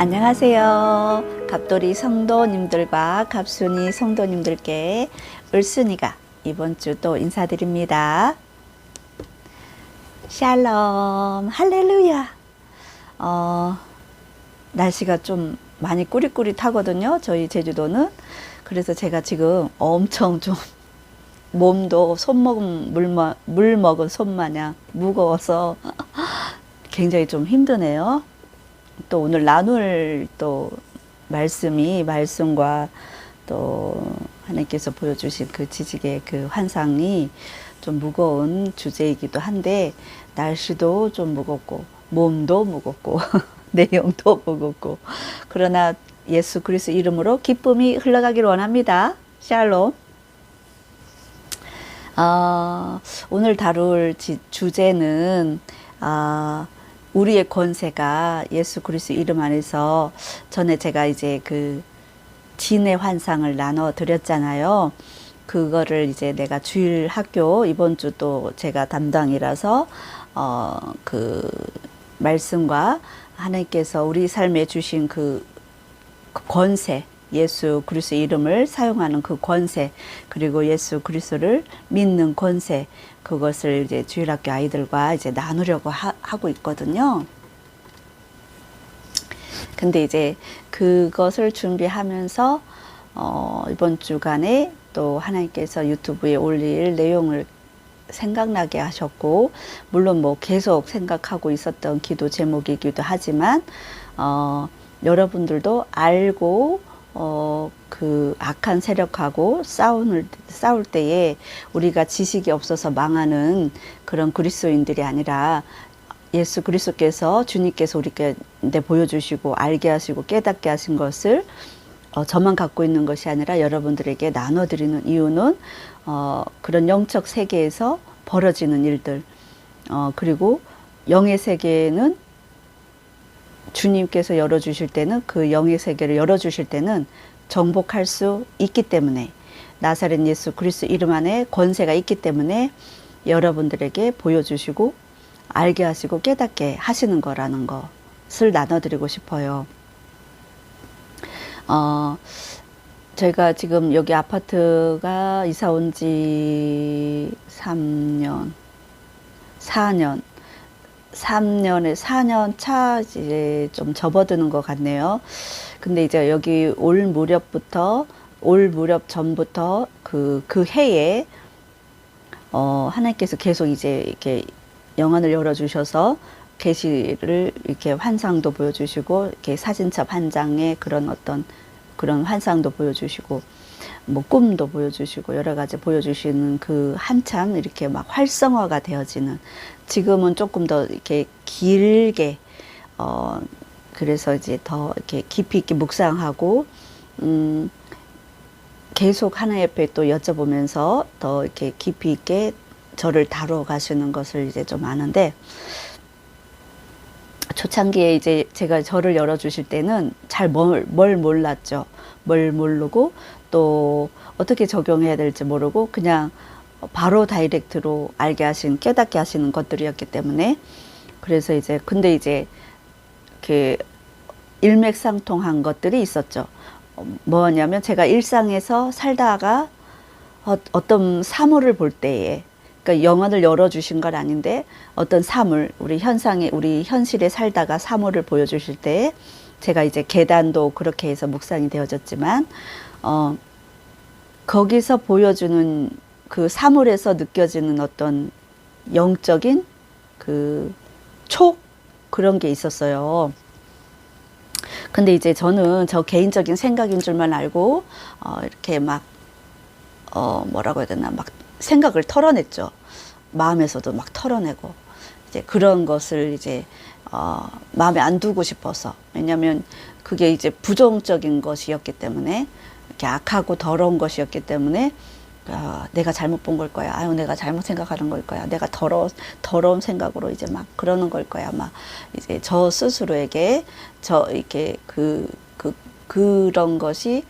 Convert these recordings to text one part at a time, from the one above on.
안녕하세요. 갑돌이 성도님들과 갑순이 성도님들께 을순이가 이번 주 또 인사드립니다. 샬롬, 할렐루야. 날씨가 좀 많이 꾸릿꾸릿하거든요. 저희 제주도는. 그래서 제가 지금 엄청 좀 몸도 물 먹은 손 마냥 무거워서 굉장히 좀 힘드네요. 또 오늘 나눌 또 말씀과 또 하나님께서 보여주신 그 지식의 그 환상이 좀 무거운 주제이기도 한데, 날씨도 좀 무겁고 몸도 무겁고 내용도 무겁고, 그러나 예수 그리스도 이름으로 기쁨이 흘러가기를 원합니다. 샬롬. 오늘 다룰 주제는 우리의 권세가 예수 그리스도 이름 안에서, 전에 제가 이제 그 진의 환상을 나눠 드렸잖아요. 그거를 이제 내가 주일 학교 이번 주 또 제가 담당이라서 그 말씀과 하나님께서 우리 삶에 주신 그 권세, 예수 그리스도 이름을 사용하는 그 권세, 그리고 예수 그리스도를 믿는 권세, 그것을 이제 주일학교 아이들과 이제 나누려고 하고 있거든요. 근데 이제 그것을 준비하면서 이번 주간에 또 하나님께서 유튜브에 올릴 내용을 생각나게 하셨고, 물론 뭐 계속 생각하고 있었던 기도 제목이기도 하지만 여러분들도 알고 그 악한 세력하고 싸울 때에 우리가 지식이 없어서 망하는 그런 그리스도인들이 아니라, 예수 그리스도께서, 주님께서 우리께 보여주시고 알게 하시고 깨닫게 하신 것을 저만 갖고 있는 것이 아니라 여러분들에게 나눠드리는 이유는 그런 영적 세계에서 벌어지는 일들, 그리고 영의 세계는 주님께서 열어주실 때는, 그 영의 세계를 열어주실 때는 정복할 수 있기 때문에, 나사렛 예수 그리스도 이름 안에 권세가 있기 때문에 여러분들에게 보여주시고 알게 하시고 깨닫게 하시는 거라는 것을 나눠드리고 싶어요. 저희가 지금 여기 아파트가 이사 온 지 4년 차 이제 좀 접어드는 것 같네요. 근데 이제 여기 올 무렵 전부터 그 해에 하나님께서 계속 이제 이렇게 영안을 열어주셔서 계시를 이렇게 환상도 보여주시고, 이렇게 사진첩 한 장에 그런 환상도 보여주시고, 뭐 꿈도 보여주시고, 여러 가지 보여주시는 그 한참 이렇게 막 활성화가 되어지는, 지금은 조금 더 이렇게 길게 그래서 이제 더 이렇게 깊이 있게 묵상하고 계속 하나님 옆에 또 여쭤보면서 더 이렇게 깊이 있게 저를 다루어 가시는 것을 이제 좀 아는데, 초창기에 이제 제가 저를 열어주실 때는 잘 뭘 몰랐죠. 뭘 모르고 또 어떻게 적용해야 될지 모르고 그냥 바로 다이렉트로 알게 하신, 깨닫게 하시는 것들이었기 때문에, 그래서 이제 근데 이제 그 일맥상통한 것들이 있었죠. 뭐냐면, 제가 일상에서 살다가 어떤 사물을 볼 때에, 그러니까 영혼을 열어주신 건 아닌데 어떤 사물, 우리 현실에 살다가 사물을 보여주실 때, 제가 이제 계단도 그렇게 해서 묵상이 되어졌지만 거기서 보여주는 그 사물에서 느껴지는 어떤 영적인 그 그런 게 있었어요. 근데 이제 저는 저 개인적인 생각인 줄만 알고 이렇게 막 뭐라고 해야 되나, 막 생각을 털어냈죠. 마음에서도 막 털어내고, 이제 그런 것을 이제 마음에 안 두고 싶어서. 왜냐하면 그게 이제 부정적인 것이었기 때문에, 이렇게 악하고 더러운 것이었기 때문에, 내가 잘못 본 걸 거야. 아유, 내가 잘못 생각하는 걸 거야. 내가 더러운 생각으로 이제 막 그러는 걸 거야. 막 이제 저 스스로에게 이렇게 그런 것이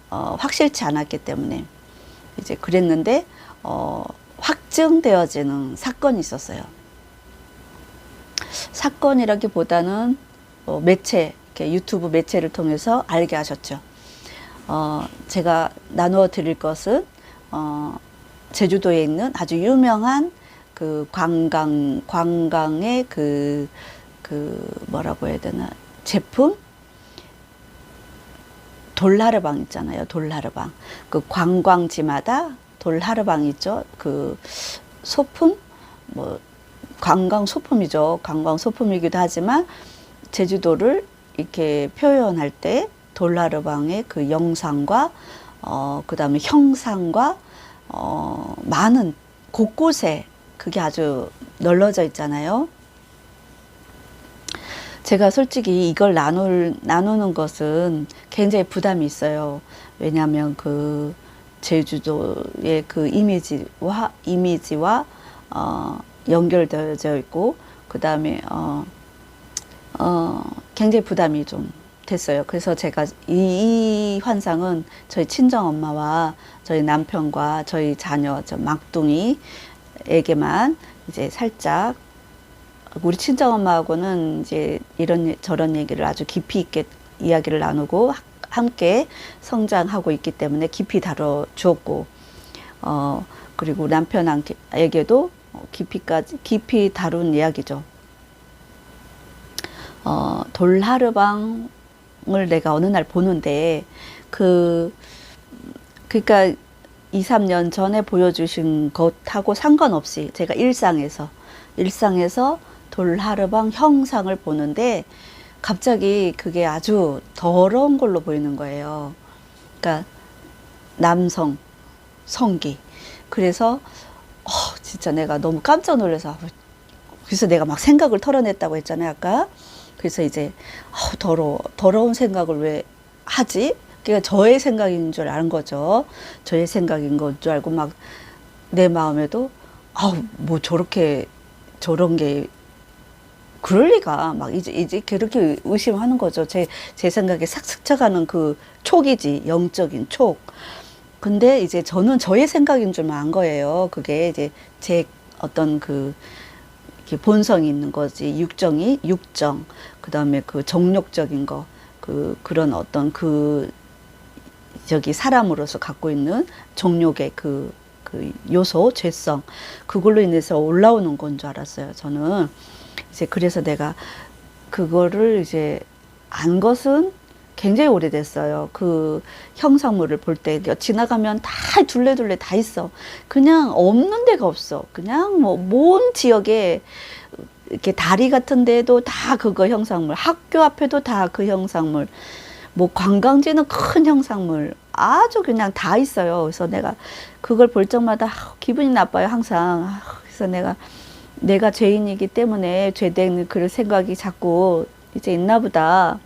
확실치 않았기 때문에 이제 그랬는데, 확증되어지는 사건이 있었어요. 사건이라기보다는 매체, 이렇게 유튜브 매체를 통해서 알게 하셨죠. 제가 나누어 드릴 것은 제주도에 있는 아주 유명한 그 관광의 그 뭐라고 해야 되나 제품, 돌하르방 있잖아요. 돌하르방. 그 관광지마다 돌하르방 있죠. 그 소품, 뭐 관광 소품이죠. 관광 소품이기도 하지만 제주도를 이렇게 표현할 때 돌하르방의 그 영상과 그 다음에 형상과 많은 곳곳에 그게 아주 널려져 있잖아요. 제가 솔직히 이걸 나누는 것은 굉장히 부담이 있어요. 왜냐하면 그 제주도의 그 이미지와 연결되어 있고, 그 다음에 굉장히 부담이 좀 됐어요. 그래서 제가 이 환상은 저희 친정 엄마와 저희 남편과 저희 자녀, 저 막둥이에게만 이제 살짝, 우리 친정 엄마하고는 이제 이런 저런 얘기를 아주 깊이 있게 이야기를 나누고 함께 성장하고 있기 때문에 깊이 다뤄주었고, 그리고 남편에게도 깊이 다룬 이야기죠. 돌하르방을 내가 어느 날 보는데, 그러니까 2, 3년 전에 보여주신 것하고 상관없이 제가 일상에서 돌하르방 형상을 보는데 갑자기 그게 아주 더러운 걸로 보이는 거예요. 그러니까 남성, 성기. 그래서 진짜 내가 너무 깜짝 놀라서, 그래서 내가 막 생각을 털어냈다고 했잖아요, 아까. 그래서 이제 더러운 생각을 왜 하지? 그러니까 저의 생각인 줄 아는 거죠. 저의 생각인 건 줄 알고 막 내 마음에도 뭐 저런 게 그럴 리가 막 이제 그렇게 의심하는 거죠. 제 생각에 싹 스쳐가는 그 촉이지, 영적인 촉. 근데 이제 저는 저의 생각인 줄만 안 거예요. 그게 이제 제 어떤 이렇게 본성이 있는 거지. 육정. 그 다음에 그 정욕적인 거. 그런 어떤 사람으로서 갖고 있는 정욕의 그 요소, 죄성. 그걸로 인해서 올라오는 건 줄 알았어요. 저는. 이제 그래서 내가 그거를 이제 안 것은 굉장히 오래됐어요. 그 형상물을 볼 때 지나가면 다 둘레 다 있어. 그냥 없는 데가 없어. 그냥 뭐 먼 지역에 이렇게 다리 같은 데도 다 그거 형상물, 학교 앞에도 다 그 형상물, 뭐 관광지는 큰 형상물 아주 그냥 다 있어요. 그래서 내가 그걸 볼 적마다 기분이 나빠요, 항상. 그래서 내가 죄인이기 때문에 죄된 그런 생각이 자꾸 이제 있나 보다.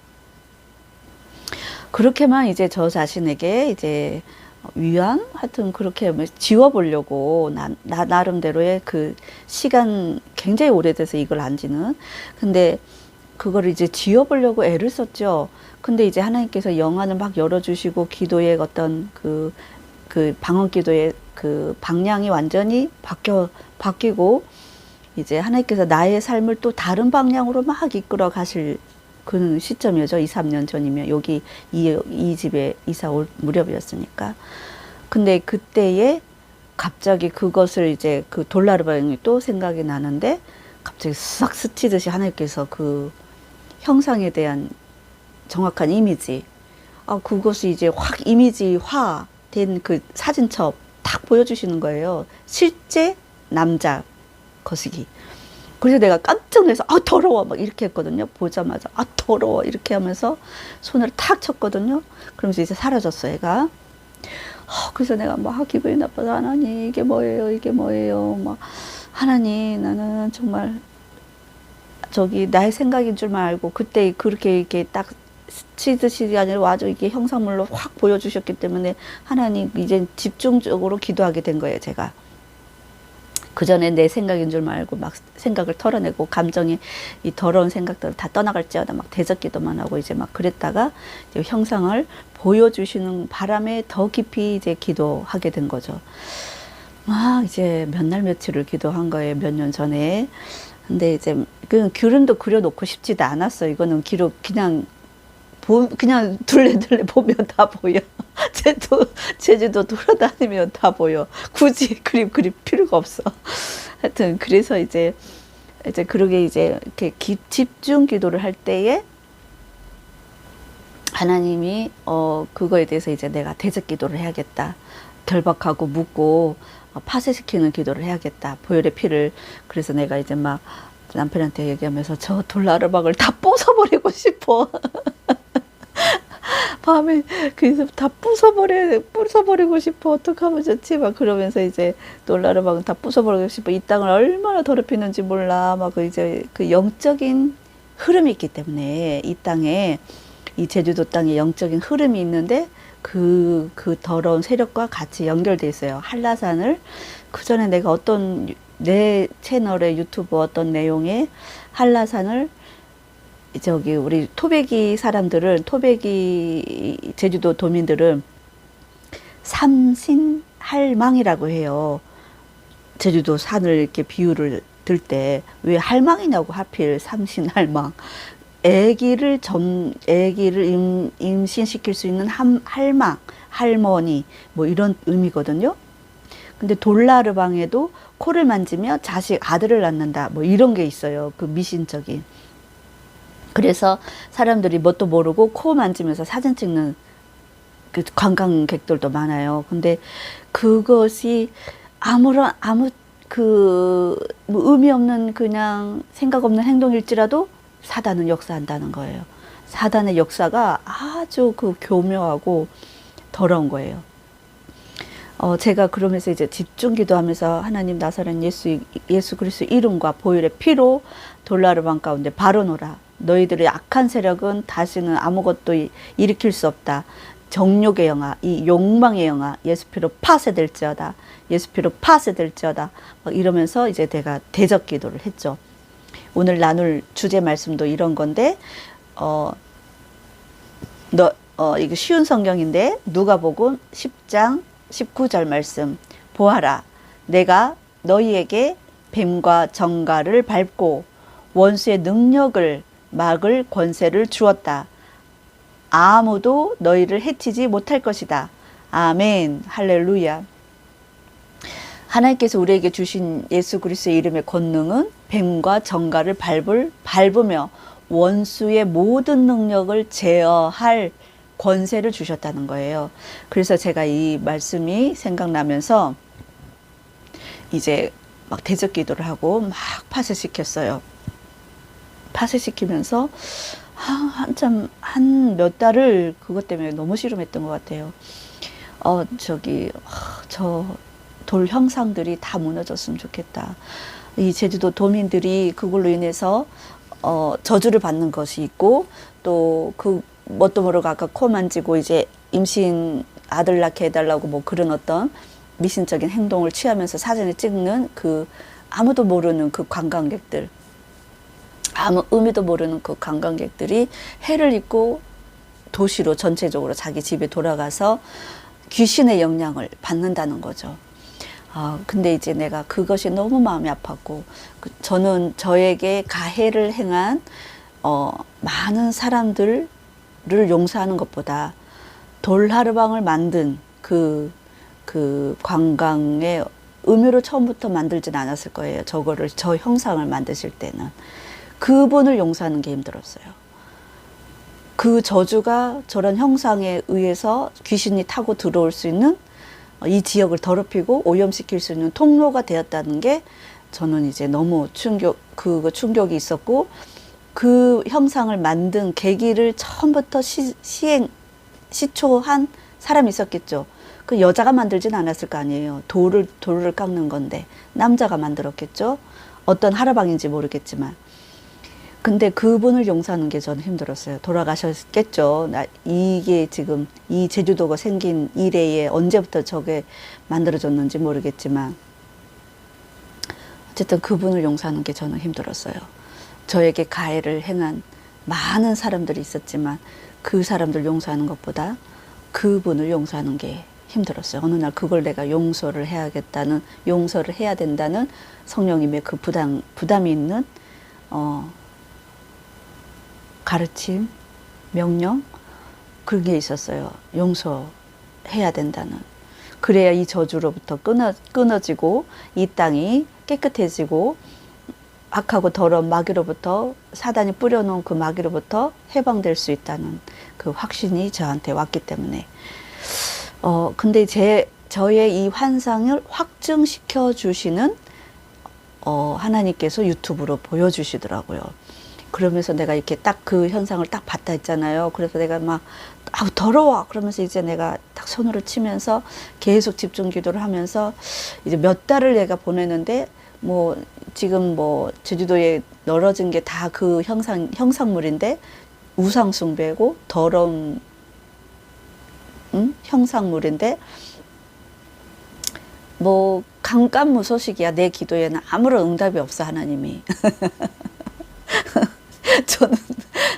그렇게만 이제 저 자신에게 이제 하여튼 그렇게 지워보려고 나름대로의 그 시간 굉장히 오래돼서 이걸 안 지는. 근데 그거를 이제 지워보려고 애를 썼죠. 근데 이제 하나님께서 영안을 막 열어주시고 기도의 어떤 그 방언 기도의 그 방향이 완전히 바뀌고 이제 하나님께서 나의 삶을 또 다른 방향으로 막 이끌어 가실 그 시점이었죠. 2, 3년 전이면 여기 이 집에 이사 올 무렵이었으니까. 근데 그때에 갑자기 그것을 이제 그 돌나르방이 또 생각이 나는데 갑자기 싹 스치듯이 하나님께서 그 형상에 대한 정확한 이미지, 그것이 이제 확 이미지화된 그 사진첩 딱 보여주시는 거예요. 실제 남자 거시기. 그래서 내가 깜짝 놀라서 더러워 막 이렇게 했거든요. 보자마자 더러워 이렇게 하면서 손을 탁 쳤거든요. 그러면서 이제 사라졌어 얘가. 그래서 내가 막 기분이 나빠서 하나님 이게 뭐예요 막 하나님 나는 정말 나의 생각인 줄만 알고 그때 그렇게 이렇게 딱 스치듯이 아니라 와서 이게 형상물로 확 보여주셨기 때문에 하나님 이제 집중적으로 기도하게 된 거예요 제가. 그 전에 내 생각인 줄 알고 막 생각을 털어내고 감정이 이 더러운 생각들을 다 떠나갈지어다 막 대적기도만 하고 이제 막 그랬다가 이제 형상을 보여주시는 바람에 더 깊이 이제 기도하게 된 거죠. 막 이제 몇 날 며칠을 기도한 거예요. 몇 년 전에. 근데 이제 그 그림도 그려놓고 싶지도 않았어. 이거는 그냥 그냥 둘레둘레 보면 다 보여. 제주도 돌아다니면 다 보여. 굳이 그림 그릴 필요가 없어. 하여튼 그래서 이제 그러게 이제 이렇게 집중 기도를 할 때에 하나님이 그거에 대해서 이제 내가 대적 기도를 해야겠다. 결박하고 묶고 파쇄시키는 기도를 해야겠다. 보혈의 피를. 그래서 내가 이제 막 남편한테 얘기하면서 저 돌나르방을 다 부숴버리고 싶어. 밤에 그래서 다 부숴버리고 싶어. 어떡하면 좋지? 막 그러면서 이제 돌나르방은 다 부숴버리고 싶어. 이 땅을 얼마나 더럽히는지 몰라. 막 이제 그 영적인 흐름이 있기 때문에 이 땅에 이 제주도 땅에 영적인 흐름이 있는데 그 더러운 세력과 같이 연결돼 있어요. 한라산을 그 전에 내가 내 채널의 유튜브 어떤 내용에 한라산을 저기 우리 토백이 제주도 도민들은 삼신할망이라고 해요. 제주도 산을 이렇게 비유를 들 때 왜 할망이냐고 하필 삼신할망. 아기를 임신시킬 수 있는 할망, 할머니 뭐 이런 의미거든요. 근데 돌나르방에도 코를 만지며 아들을 낳는다 뭐 이런 게 있어요. 그 미신적인. 그래서 사람들이 뭣도 모르고 코 만지면서 사진 찍는 그 관광객들도 많아요. 근데 그것이 아무 뭐 의미 없는 그냥 생각 없는 행동일지라도 사단은 역사한다는 거예요. 사단의 역사가 아주 교묘하고 더러운 거예요. 제가 그러면서 이제 집중 기도하면서 하나님 나사렛 예수 그리스도 이름과 보혈의 피로 돌나르방 가운데 바로노라. 너희들의 악한 세력은 다시는 아무것도 일으킬 수 없다. 정욕의 영아, 이 욕망의 영아, 예수 피로 파쇄될지어다. 예수 피로 파쇄될지어다. 막 이러면서 이제 내가 대적 기도를 했죠. 오늘 나눌 주제 말씀도 이런 건데, 이거 쉬운 성경인데, 누가복음 10장 19절 말씀. 보아라, 내가 너희에게 뱀과 정갈을 밟고 원수의 능력을 막을 권세를 주었다. 아무도 너희를 해치지 못할 것이다. 아멘. 할렐루야. 하나님께서 우리에게 주신 예수 그리스도의 이름의 권능은 뱀과 정갈을 밟으며 원수의 모든 능력을 제어할 권세를 주셨다는 거예요. 그래서 제가 이 말씀이 생각나면서 이제 막 대적 기도를 하고 막 파쇄시켰어요. 파쇄시키면서 한참 한 몇 달을 그것 때문에 너무 씨름했던 것 같아요. 저 돌 형상들이 다 무너졌으면 좋겠다. 이 제주도 도민들이 그걸로 인해서 저주를 받는 것이 있고 또 뭣도 모르고 아까 코 만지고 이제 임신 아들 낳게 해달라고 뭐 그런 어떤 미신적인 행동을 취하면서 사진을 찍는 아무도 모르는 그 관광객들, 아무 의미도 모르는 그 관광객들이 해를 입고 도시로 전체적으로 자기 집에 돌아가서 귀신의 영향을 받는다는 거죠. 근데 이제 내가 그것이 너무 마음이 아팠고, 저는 저에게 가해를 행한 많은 사람들을 용서하는 것보다 돌하르방을 만든 그 관광의 의미로 처음부터 만들진 않았을 거예요. 저 형상을 만드실 때는. 그분을 용서하는 게 힘들었어요. 그 저주가 저런 형상에 의해서 귀신이 타고 들어올 수 있는 이 지역을 더럽히고 오염시킬 수 있는 통로가 되었다는 게 저는 이제 너무 충격이 있었고, 그 형상을 만든 계기를 처음부터 시초한 사람이 있었겠죠. 그 여자가 만들진 않았을 거 아니에요. 돌을 깎는 건데 남자가 만들었겠죠. 어떤 하라방인지 모르겠지만. 근데 그분을 용서하는 게 저는 힘들었어요. 돌아가셨겠죠. 이게 지금 이 제주도가 생긴 이래에 언제부터 저게 만들어졌는지 모르겠지만 어쨌든 그분을 용서하는 게 저는 힘들었어요. 저에게 가해를 행한 많은 사람들이 있었지만 그 사람들 용서하는 것보다 그분을 용서하는 게 힘들었어요. 어느 날 그걸 내가 용서를 해야 된다는 성령님의 그 부담이 있는 가르침, 명령, 그런 게 있었어요. 용서해야 된다는. 그래야 이 저주로부터 끊어지고 이 땅이 깨끗해지고 악하고 더러운 마귀로부터 사단이 뿌려놓은 그 마귀로부터 해방될 수 있다는 그 확신이 저한테 왔기 때문에 근데 저의 이 환상을 확증시켜 주시는 하나님께서 유튜브로 보여주시더라고요. 그러면서 내가 이렇게 딱 그 현상을 딱 봤다 했잖아요. 그래서 내가 막 아우 더러워 그러면서 이제 내가 딱 손으로 치면서 계속 집중 기도를 하면서 이제 몇 달을 내가 보내는데 뭐 지금 뭐 제주도에 널어진 게 다 그 형상물인데 우상 숭배고 더러운 형상물인데 뭐 감감무소식이야. 내 기도에는 아무런 응답이 없어 하나님이.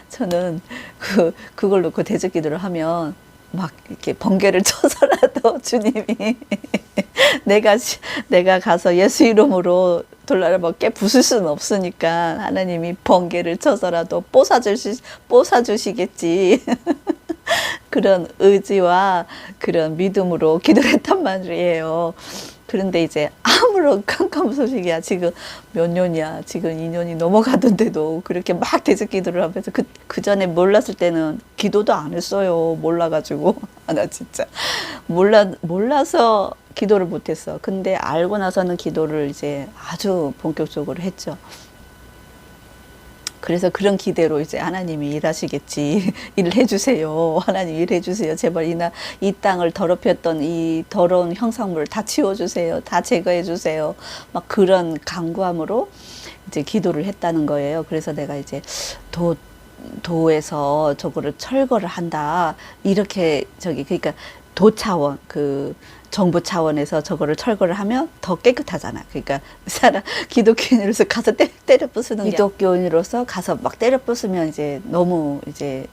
저는 그걸 놓고 대적 기도를 하면 막 이렇게 번개를 쳐서라도 주님이 내가 가서 예수 이름으로 돌나를 먹게 부술 수는 없으니까 하나님이 번개를 쳐서라도 뽀사주시겠지. 그런 의지와 그런 믿음으로 기도를 했단 말이에요. 그런데 이제 아무런 깜깜 소식이야. 지금 몇 년이야. 지금 2년이 넘어가던데도 그렇게 막 대적 기도를 하면서 그 전에 몰랐을 때는 기도도 안 했어요. 몰라가지고. 나 진짜. 몰라서 기도를 못했어. 근데 알고 나서는 기도를 이제 아주 본격적으로 했죠. 그래서 그런 기대로 이제 하나님이 일하시겠지. 일을 해주세요. 하나님 일해주세요. 제발 이 땅을 더럽혔던 이 더러운 형상물을 다 치워주세요. 다 제거해주세요. 막 그런 간구함으로 이제 기도를 했다는 거예요. 그래서 내가 이제 도에서 저거를 철거를 한다. 이렇게 그러니까 도 차원 정부 차원에서 저거를 철거를 하면 더 깨끗하잖아. 그러니까 기독교인으로서 가서 때려 부수는 기독교인으로서 가서 막 때려 부수면 이제 너무 이제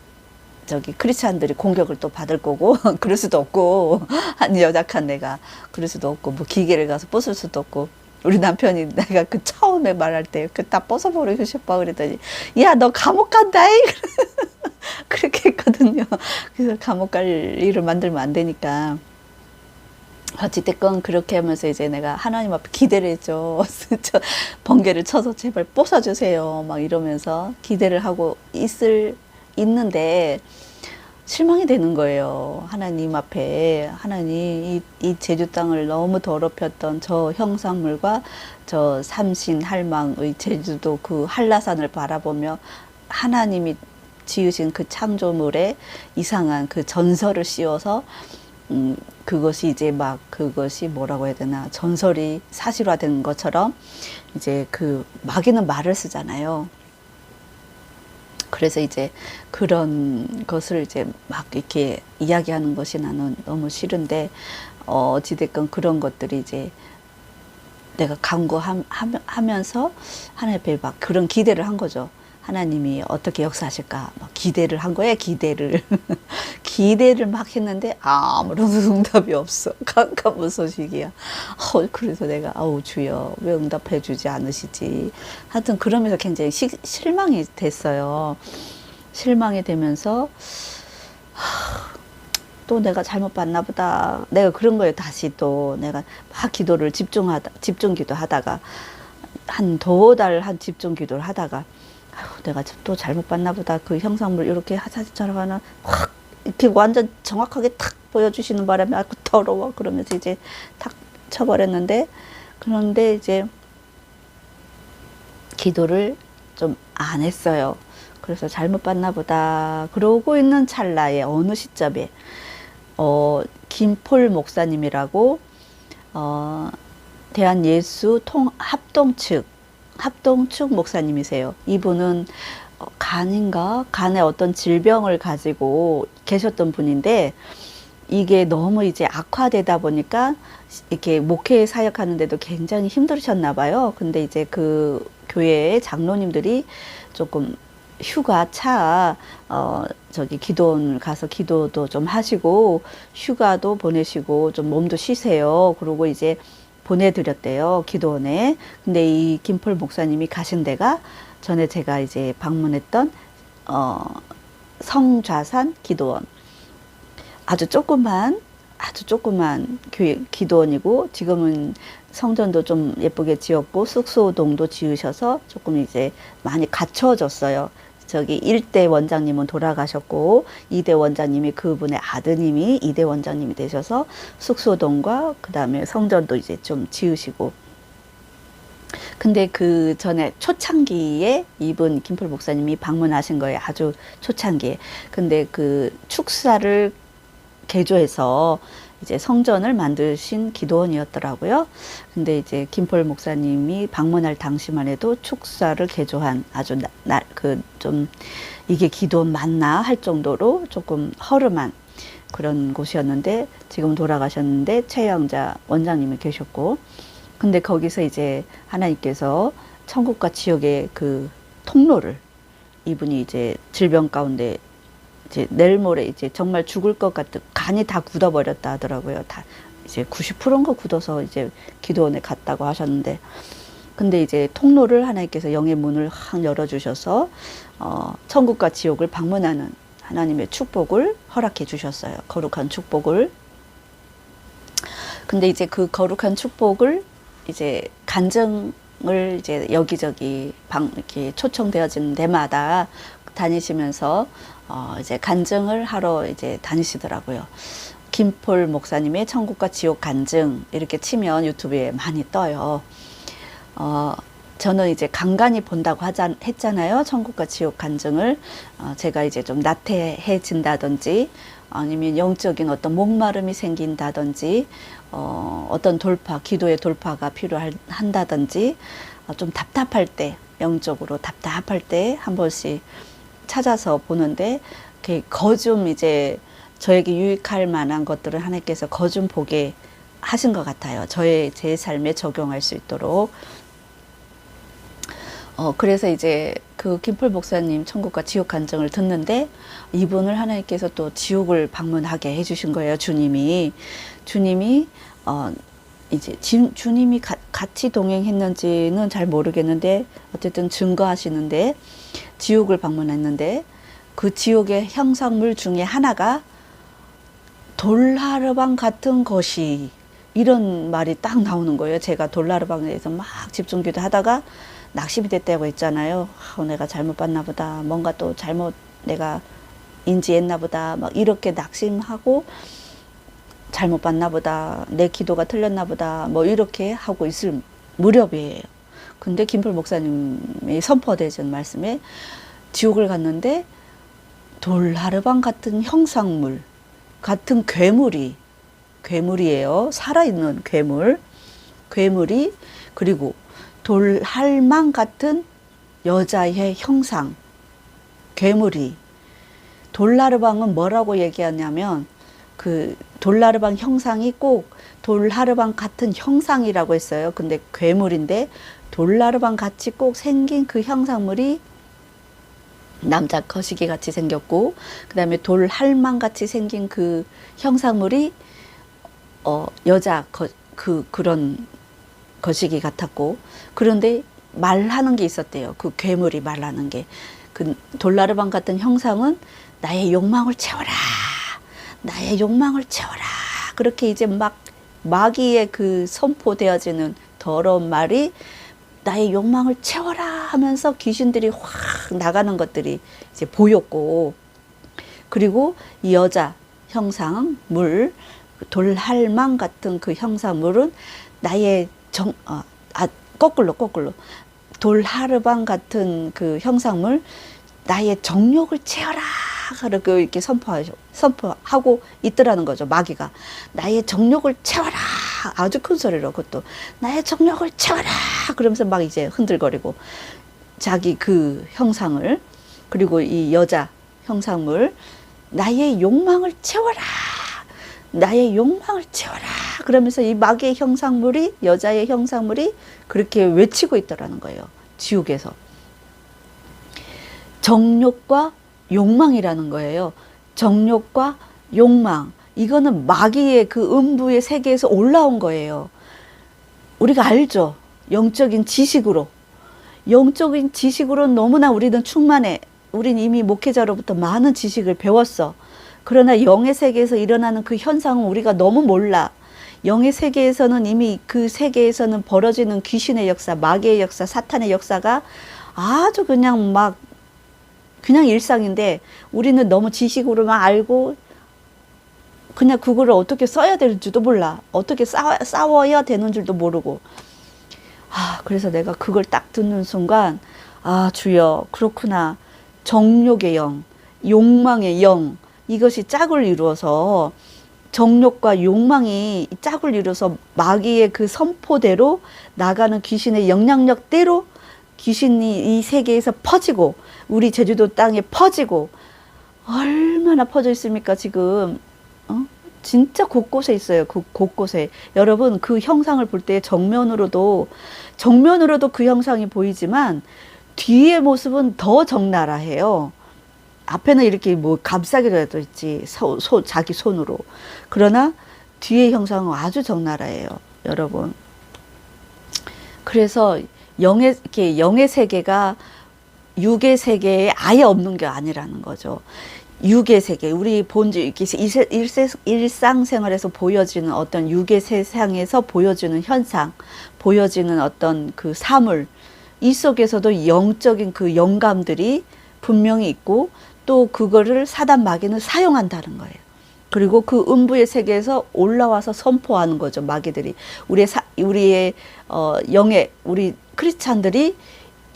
크리스찬들이 공격을 또 받을 거고 그럴 수도 없고 한 여작한 내가 그럴 수도 없고 뭐 기계를 가서 부술 수도 없고 우리 남편이 내가 처음에 말할 때 다 벗어버리고 싶어 그랬더니 야 너 감옥 간다 그렇게 했거든요. 그래서 감옥 갈 일을 만들면 안 되니까 어찌됐건 그렇게 하면서 이제 내가 하나님 앞에 기대를 했죠. 번개를 쳐서 제발 뽀사주세요. 막 이러면서 기대를 하고 있는데 실망이 되는 거예요. 하나님 앞에. 하나님 이 제주 땅을 너무 더럽혔던 저 형상물과 저 삼신할망의 제주도 그 한라산을 바라보며 하나님이 지으신 그 창조물에 이상한 그 전설을 씌워서 그것이 이제 그것이 뭐라고 해야 되나 전설이 사실화된 것처럼 이제 마귀는 말을 쓰잖아요. 그래서 이제 그런 것을 이제 막 이렇게 이야기하는 것이 나는 너무 싫은데 어찌됐건 그런 것들이 이제 내가 간구하면서 하나님 앞에 막 그런 기대를 한 거죠. 하나님이 어떻게 역사하실까 기대를 한 거예요. 기대를 막 했는데 아무런 응답이 없어. 깜깜무소식이야. 그래서 내가 주여 왜 응답해 주지 않으시지. 하여튼 그러면서 굉장히 실망이 됐어요. 실망이 되면서 또 내가 잘못 봤나 보다. 내가 그런 거에 다시 또 내가 막 기도를 집중 기도하다가 한 집중 기도를 하다가 내가 또 잘못 봤나 보다. 그 형상물 이렇게 사진처럼 하나 확 이렇게 완전 정확하게 탁 보여주시는 바람에 더러워 그러면서 이제 탁 쳐버렸는데 그런데 이제 기도를 좀 안 했어요. 그래서 잘못 봤나 보다. 그러고 있는 찰나에 어느 시점에 김폴 목사님이라고 대한예수 합동측 목사님이세요. 이분은 간에 어떤 질병을 가지고 계셨던 분인데 이게 너무 이제 악화되다 보니까 이렇게 목회 사역하는데도 굉장히 힘들으셨나 봐요. 근데 이제 그 교회의 장로님들이 조금 휴가차 기도원을 가서 기도도 좀 하시고 휴가도 보내시고 좀 몸도 쉬세요. 그러고 이제 보내드렸대요. 기도원에. 근데 이 김폴 목사님이 가신 데가 전에 제가 이제 방문했던 성좌산 기도원. 아주 조그만 교회 기도원이고, 지금은 성전도 좀 예쁘게 지었고 숙소동도 지으셔서 조금 이제 많이 갖춰졌어요. 저기 1대 원장님은 돌아가셨고 2대 원장님이, 그분의 아드님이 2대 원장님이 되셔서 숙소동과 그 다음에 성전도 이제 좀 지으시고. 근데 그 전에 초창기에 이분 김풀 목사님이 방문하신 거예요. 아주 초창기에. 근데 그 축사를 개조해서 이제 성전을 만드신 기도원이었더라고요. 근데 이제 김폴 목사님이 방문할 당시만 해도 축사를 개조한 아주 좀 이게 기도원 맞나 할 정도로 조금 허름한 그런 곳이었는데, 지금 돌아가셨는데 최영자 원장님이 계셨고, 근데 거기서 이제 하나님께서 천국과 지옥의 그 통로를, 이분이 이제 질병 가운데 이제 내일 모레 이제 정말 죽을 것 같은, 간이 다 굳어버렸다 하더라고요. 다 이제 90%인가 굳어서 이제 기도원에 갔다고 하셨는데, 근데 이제 통로를 하나님께서 영의 문을 확 열어주셔서 천국과 지옥을 방문하는 하나님의 축복을 허락해 주셨어요. 거룩한 축복을. 근데 이제 그 거룩한 축복을 이제 간증을 이제 여기저기 이렇게 초청되어진 데마다 다니시면서 이제 간증을 하러 이제 다니시더라고요. 김폴 목사님의 천국과 지옥 간증 이렇게 치면 유튜브에 많이 떠요. 저는 이제 간간히 본다고 했잖아요. 천국과 지옥 간증을. 제가 이제 좀 나태해진다든지, 아니면 영적인 어떤 목마름이 생긴다든지, 어떤 기도의 돌파가 필요한다든지, 좀 답답할 때, 영적으로 답답할 때 한 번씩 찾아서 보는데, 거좀 이제 저에게 유익할 만한 것들을 하나님께서 거좀 보게 하신 것 같아요. 제 삶에 적용할 수 있도록. 그래서 이제 그 김폴 목사님 천국과 지옥 간증을 듣는데, 이분을 하나님께서 또 지옥을 방문하게 해주신 거예요. 주님이 이제 주님이 같이 동행했는지는 잘 모르겠는데, 어쨌든 증거하시는데, 지옥을 방문했는데, 그 지옥의 형상물 중에 하나가 돌나르방 같은 것이, 이런 말이 딱 나오는 거예요. 제가 돌나르방에 대해서 막 집중기도 하다가 낙심이 됐다고 했잖아요. 내가 잘못 봤나 보다. 뭔가 또 잘못 내가 인지했나 보다. 막 이렇게 낙심하고, 잘못 봤나 보다. 내 기도가 틀렸나 보다. 뭐 이렇게 하고 있을 무렵이에요. 근데 김풀 목사님이 선포되신 말씀에, 지옥을 갔는데 돌나르방 같은 형상물 같은 괴물이에요. 살아있는 괴물이, 그리고 돌할망 같은 여자의 형상, 괴물이. 돌나르방은 뭐라고 얘기하냐면, 그 돌나르방 형상이 꼭 돌나르방 같은 형상이라고 했어요. 근데 괴물인데, 돌나르방 같이 꼭 생긴 그 형상물이 남자 거시기 같이 생겼고, 그 다음에 돌할망 같이 생긴 그 형상물이 여자 그런 거시기 같았고, 그런데 말하는 게 있었대요. 그 괴물이 말하는 게. 그 돌나르방 같은 형상은 나의 욕망을 채워라. 나의 욕망을 채워라. 그렇게 이제 막 마귀의 그 선포되어지는 더러운 말이 나의 욕망을 채워라 하면서 귀신들이 확 나가는 것들이 이제 보였고, 그리고 이 여자 형상물, 돌할망 같은 그 형상물은 나의 거꾸로 돌하르방 같은 그 형상물, 나의 정욕을 채워라. 그렇게 이렇게 선포하고 있더라는 거죠. 마귀가 나의 정욕을 채워라. 아주 큰 소리로, 그것도 나의 정욕을 채워라. 그러면서 막 이제 흔들거리고, 자기 그 형상을, 그리고 이 여자 형상물, 나의 욕망을 채워라. 나의 욕망을 채워라. 그러면서 이 마귀의 형상물이, 여자의 형상물이 그렇게 외치고 있더라는 거예요. 지옥에서. 정욕과 욕망이라는 거예요. 정욕과 욕망. 이거는 마귀의 그 음부의 세계에서 올라온 거예요. 우리가 알죠. 영적인 지식으로 너무나 우리는 충만해. 우린 이미 목회자로부터 많은 지식을 배웠어. 그러나 영의 세계에서 일어나는 그 현상은 우리가 너무 몰라. 영의 세계에서는 이미 그 세계에서는 벌어지는 귀신의 역사, 마귀의 역사, 사탄의 역사가 아주 그냥 막 그냥 일상인데 우리는 너무 지식으로만 알고 그냥 그거를 어떻게 써야 될지도 몰라. 어떻게 싸워야 되는 줄도 모르고. 그래서 내가 그걸 딱 듣는 순간 주여, 그렇구나. 정욕의 영, 욕망의 영, 이것이 짝을 이루어서 정욕과 욕망이 짝을 이루어서 마귀의 그 선포대로 나가는 귀신의 영향력대로 귀신이 이 세계에서 퍼지고 우리 제주도 땅에 퍼지고 얼마나 퍼져 있습니까 지금. 진짜 곳곳에 있어요. 그 곳곳에. 여러분 그 형상을 볼 때 정면으로도 그 형상이 보이지만 뒤의 모습은 더 적나라해요. 앞에는 이렇게 뭐 감싸기라도 있지, 자기 손으로. 그러나 뒤의 형상은 아주 적나라해요, 여러분. 그래서 영의 세계가 육의 세계에 아예 없는 게 아니라는 거죠. 육의 세계, 우리 본질, 이렇게 일상생활에서 보여지는 어떤 육의 세상에서 보여지는 현상, 보여지는 어떤 그 사물, 이 속에서도 영적인 그 영감들이 분명히 있고 또 그거를 사단 마귀는 사용한다는 거예요. 그리고 그 음부의 세계에서 올라와서 선포하는 거죠, 마귀들이. 우리 크리스찬들이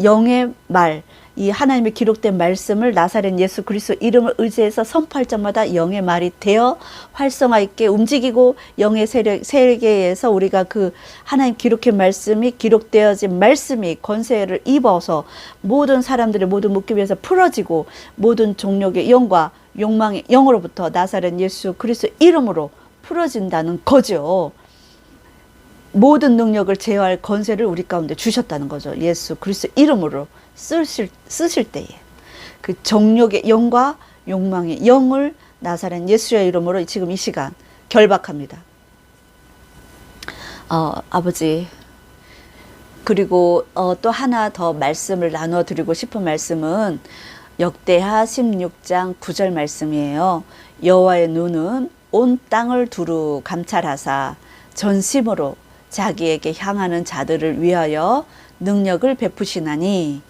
영의 말, 이 하나님의 기록된 말씀을 나사렛 예수 그리스도 이름을 의지해서 선포할 적마다 영의 말이 되어 활성화 있게 움직이고 영의 세계에서 우리가 그 하나님 기록한 말씀이 기록되어진 말씀이 권세를 입어서 모든 사람들의 모든 묶임에서 풀어지고 모든 종력의 영과 욕망의 영으로부터 나사렛 예수 그리스도 이름으로 풀어진다는 거죠. 모든 능력을 제어할 권세를 우리 가운데 주셨다는 거죠. 예수 그리스도 이름으로 쓰실 때에 그 정욕의 영과 욕망의 영을 나사렛 예수의 이름으로 지금 이 시간 결박합니다. 아버지, 그리고 또 하나 더 말씀을 나눠 드리고 싶은 말씀은 역대하 16장 9절 말씀이에요. 여호와의 눈은 온 땅을 두루 감찰하사 전심으로 자기에게 향하는 자들을 위하여 능력을 베푸시나니,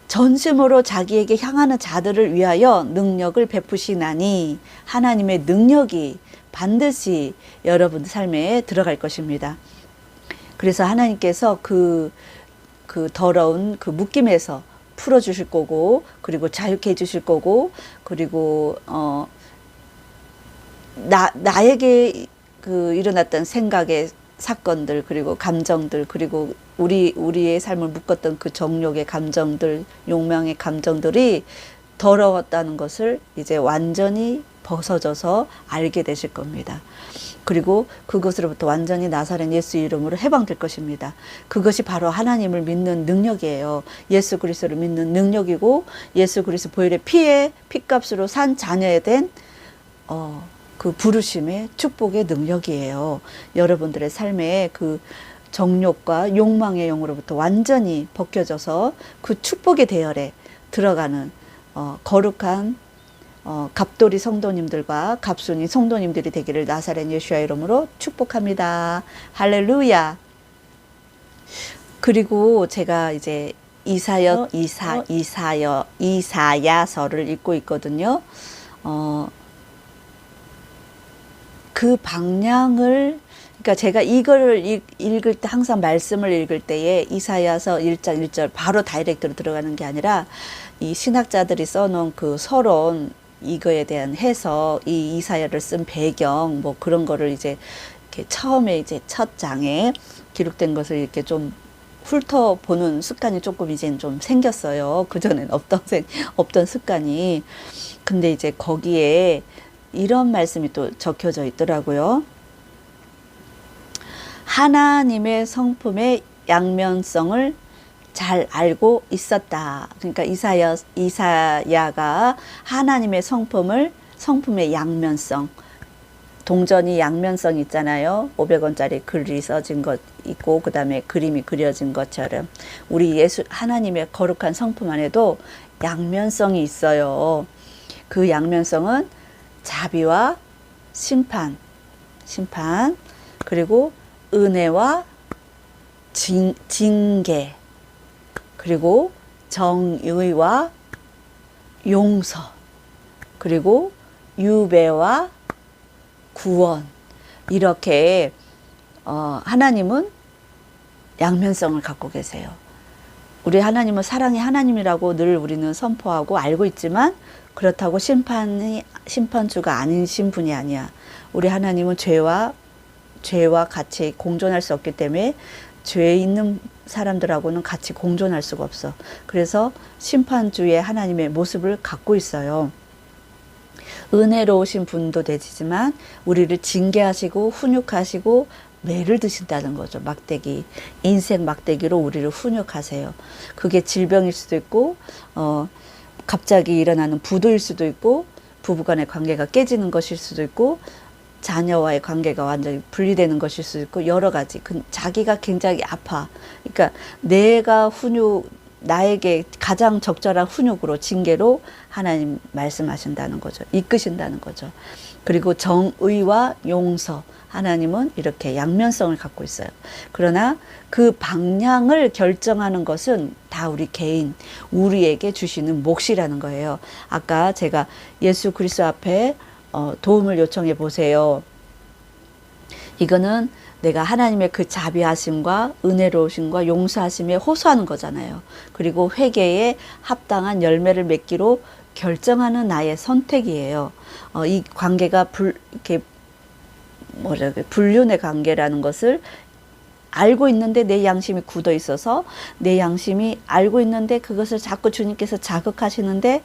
전심으로 자기에게 향하는 자들을 위하여 능력을 베푸시나니, 하나님의 능력이 반드시 여러분 삶에 들어갈 것입니다. 그래서 하나님께서 그 더러운 그 묶임에서 풀어주실 거고, 그리고 자유케 해주실 거고, 그리고 나에게 그 일어났던 생각의 사건들, 그리고 감정들, 그리고 우리의 삶을 묶었던 그 정욕의 감정들, 욕망의 감정들이 더러웠다는 것을 이제 완전히 벗어져서 알게 되실 겁니다. 그리고 그것으로부터 완전히 나사렛 예수 이름으로 해방될 것입니다. 그것이 바로 하나님을 믿는 능력이에요. 예수 그리스도를 믿는 능력이고, 예수 그리스도 보혈의 피값으로 산 자녀에 된 그 부르심의 축복의 능력이에요. 여러분들의 삶에 그 정욕과 욕망의 영으로부터 완전히 벗겨져서 그 축복의 대열에 들어가는 거룩한 갑돌이 성도님들과 갑순이 성도님들이 되기를 나사렛 예수의 이름으로 축복합니다. 할렐루야. 그리고 제가 이제 이사야서를 읽고 있거든요. 그 방향을, 그러니까 제가 이거를 읽을 때 항상 말씀을 읽을 때에 이사야서 1장 1절 바로 다이렉트로 들어가는 게 아니라 이 신학자들이 써놓은 그 서론, 이거에 대한 해석, 이 이사야를 쓴 배경, 뭐 그런 거를 이제 이렇게 처음에 이제 첫 장에 기록된 것을 이렇게 좀 훑어보는 습관이 조금 이제는 좀 생겼어요. 그전엔 없던 습관이. 근데 이제 거기에 이런 말씀이 또 적혀져 있더라고요. 하나님의 성품의 양면성을 잘 알고 있었다. 그러니까 이사야가 하나님의 성품의 양면성, 동전이 양면성 있잖아요. 500원짜리 글이 써진 것 있고, 그 다음에 그림이 그려진 것처럼 우리 하나님의 거룩한 성품 안에도 양면성이 있어요. 그 양면성은 자비와 심판, 그리고 은혜와 징계, 그리고 정의와 용서, 그리고 유배와 구원. 이렇게 하나님은 양면성을 갖고 계세요. 우리 하나님은 사랑의 하나님이라고 늘 우리는 선포하고 알고 있지만, 그렇다고 심판주가 아니신 분이 아니야. 우리 하나님은 죄와 같이 공존할 수 없기 때문에 죄 있는 사람들하고는 같이 공존할 수가 없어. 그래서 심판주의 하나님의 모습을 갖고 있어요. 은혜로우신 분도 되지만 우리를 징계하시고 훈육하시고 매를 드신다는 거죠. 막대기, 인생 막대기로 우리를 훈육하세요. 그게 질병일 수도 있고 갑자기 일어나는 부도일 수도 있고, 부부간의 관계가 깨지는 것일 수도 있고, 자녀와의 관계가 완전히 분리되는 것일 수도 있고, 여러 가지. 자기가 굉장히 아파. 그러니까 내가 나에게 가장 적절한 훈육으로, 징계로 하나님 말씀하신다는 거죠. 이끄신다는 거죠. 그리고 정의와 용서, 하나님은 이렇게 양면성을 갖고 있어요. 그러나 그 방향을 결정하는 것은 다 우리 개인, 우리에게 주시는 몫이라는 거예요. 아까 제가 예수 그리스도 앞에 도움을 요청해 보세요. 이거는 내가 하나님의 그 자비하심과 은혜로우심과 용서하심에 호소하는 거잖아요. 그리고 회개에 합당한 열매를 맺기로 결정하는 나의 선택이에요. 이 관계가 이렇게 불륜의 관계라는 것을 알고 있는데 내 양심이 굳어 있어서, 내 양심이 알고 있는데 그것을 자꾸 주님께서 자극하시는데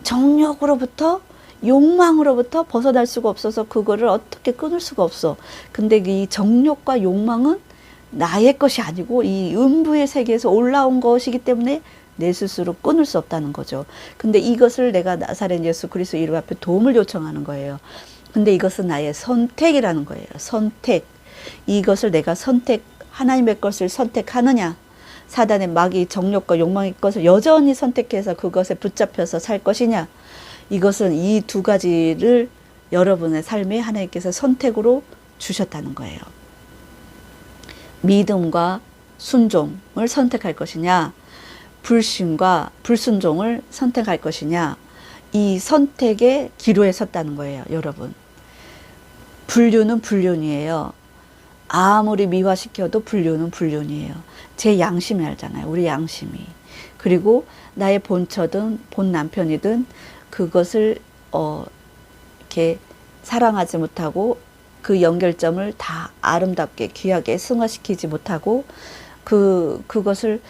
정욕으로부터, 욕망으로부터 벗어날 수가 없어서 그거를 어떻게 끊을 수가 없어. 근데 이 정욕과 욕망은 나의 것이 아니고 이 음부의 세계에서 올라온 것이기 때문에 내 스스로 끊을 수 없다는 거죠. 근데 이것을 내가 나사렛 예수 그리스도 이름 앞에 도움을 요청하는 거예요. 근데 이것은 나의 선택이라는 거예요. 선택. 이것을 내가 하나님의 것을 선택하느냐, 사단의 마귀 정욕과 욕망의 것을 여전히 선택해서 그것에 붙잡혀서 살 것이냐. 이것은 이 두 가지를 여러분의 삶에 하나님께서 선택으로 주셨다는 거예요. 믿음과 순종을 선택할 것이냐, 불신과 불순종을 선택할 것이냐, 이 선택의 기로에 섰다는 거예요, 여러분. 불륜은 불륜이에요. 아무리 미화시켜도 불륜은 불륜이에요. 제 양심이 알잖아요, 우리 양심이. 그리고 나의 본처든 본 남편이든 그것을 이렇게 사랑하지 못하고 그 연결점을 다 아름답게 귀하게 승화시키지 못하고 그것을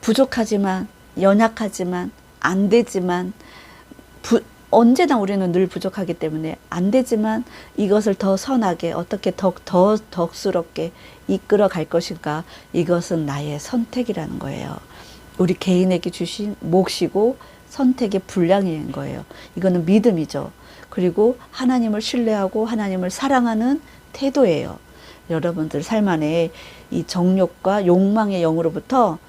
부족하지만, 연약하지만, 안 되지만, 언제나 우리는 늘 부족하기 때문에 안 되지만 이것을 더 선하게, 어떻게 더 덕스럽게 이끌어 갈 것인가, 이것은 나의 선택이라는 거예요. 우리 개인에게 주신 몫이고 선택의 분량인 거예요. 이거는 믿음이죠. 그리고 하나님을 신뢰하고 하나님을 사랑하는 태도예요. 여러분들 삶 안에 이 정욕과 욕망의 영으로부터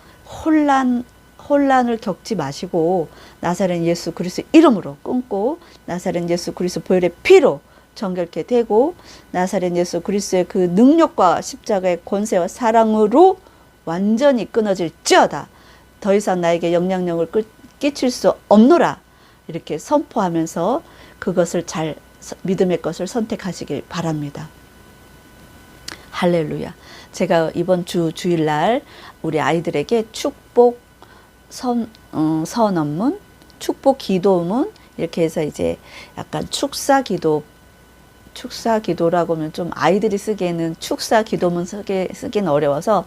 혼란을 겪지 마시고 나사렛 예수 그리스도 이름으로 끊고, 나사렛 예수 그리스도 보혈의 피로 정결케 되고, 나사렛 예수 그리스도의 그 능력과 십자가의 권세와 사랑으로 완전히 끊어질지어다. 더 이상 나에게 영향력을 끼칠 수 없노라. 이렇게 선포하면서 그것을 믿음의 것을 선택하시길 바랍니다. 할렐루야. 제가 이번 주일날 우리 아이들에게 축복 선언문, 축복 기도문, 이렇게 해서 이제 약간 축사 기도라고 하면 좀 아이들이 쓰기에는 축사 기도문 쓰기는 어려워서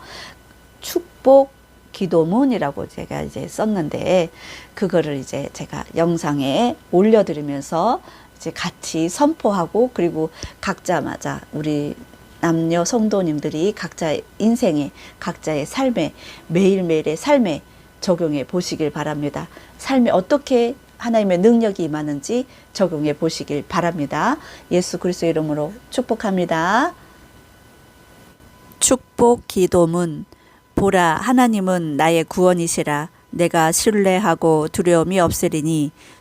축복 기도문이라고 제가 이제 썼는데, 그거를 이제 제가 영상에 올려드리면서 이제 같이 선포하고, 그리고 각자마다 우리 남녀 성도님들이 각자의 인생에, 각자의 삶에, 매일매일의 삶에 적용해 보시길 바랍니다. 삶에 어떻게 하나님의 능력이 임하는지 적용해 보시길 바랍니다. 예수 그리스도 이름으로 축복합니다. 축복 기도문. 보라, 하나님은 나의 구원이시라. 내가 신뢰하고 두려움이 없으리니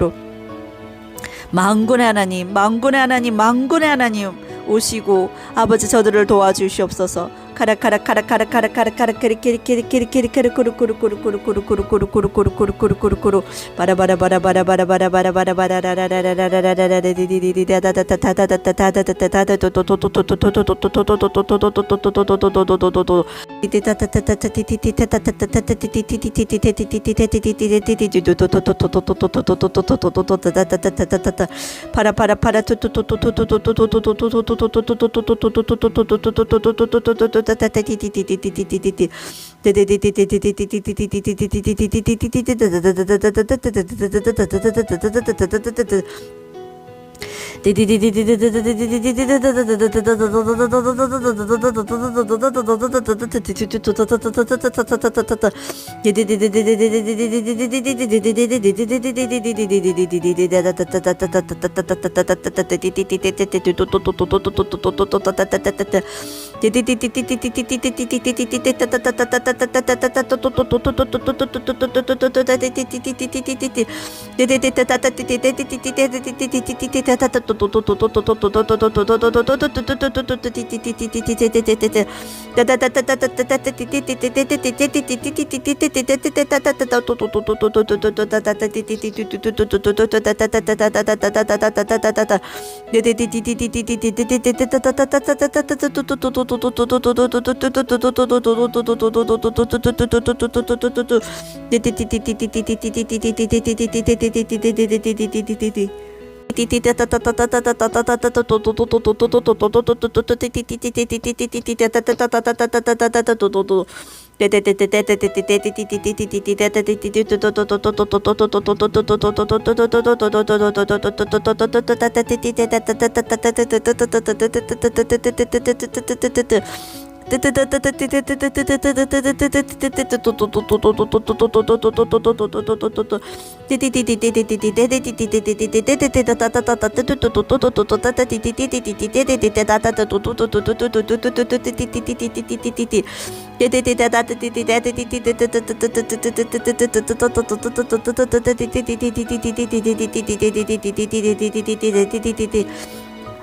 이름으로 만군의 하나님, 만군의 하나님, 만군의 하나님 오시고 아버지 저들을 도와주시옵소서.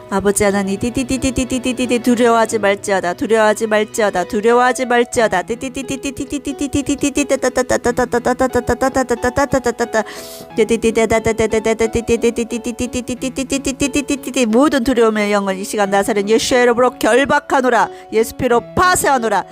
아버지 하나님 디디디디디디디디 두려워하지 말지어다 두려워하지 말지어다 두려워하지 말지어다 모든 두려움의 영을 이 시간 나사렛 예수의 이름으로 결박하노라 예수 피로 파쇄하노라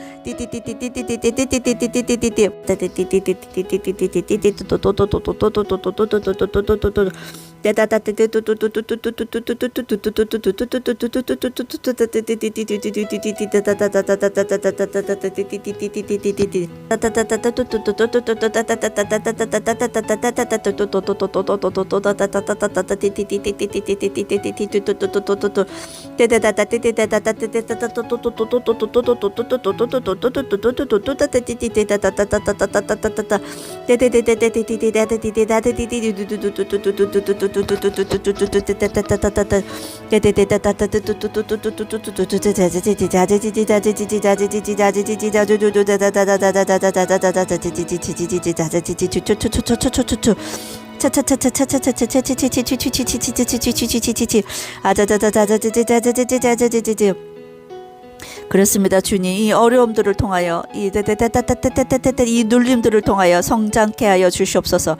그렇습니다. 주님, 이 어려움들을 통하여 이 눌림들을 통하여 성장케 하여 주시옵소서.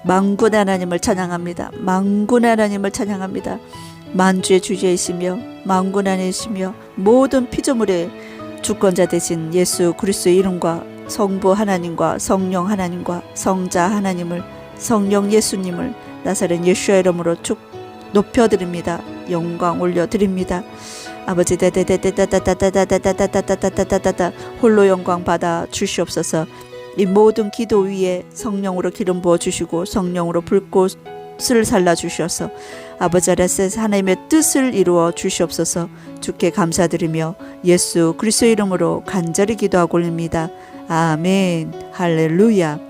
만군의 하나님을 찬양합니다. 만군의 하나님을 찬양합니다. 만주의 주제이시며 만군의 하나님이시며 모든 피조물의 주권자 되신 예수 그리스도의 이름과 성부 하나님과 성령 하나님과 성자 하나님을 성령 예수님을 나사렛 예수의 이름으로 쭉 높여드립니다. 영광 올려드립니다. 아버지 홀로 영광 받아 주시옵소서. 이 모든 기도 위에 성령으로 기름 부어 주시고 성령으로 불꽃을 살라 주셔서 아버지 아라스 하나님의 뜻을 이루어 주시옵소서. 주께 감사드리며 예수 그리스도 이름으로 간절히 기도하고 올립니다. 아멘. 할렐루야.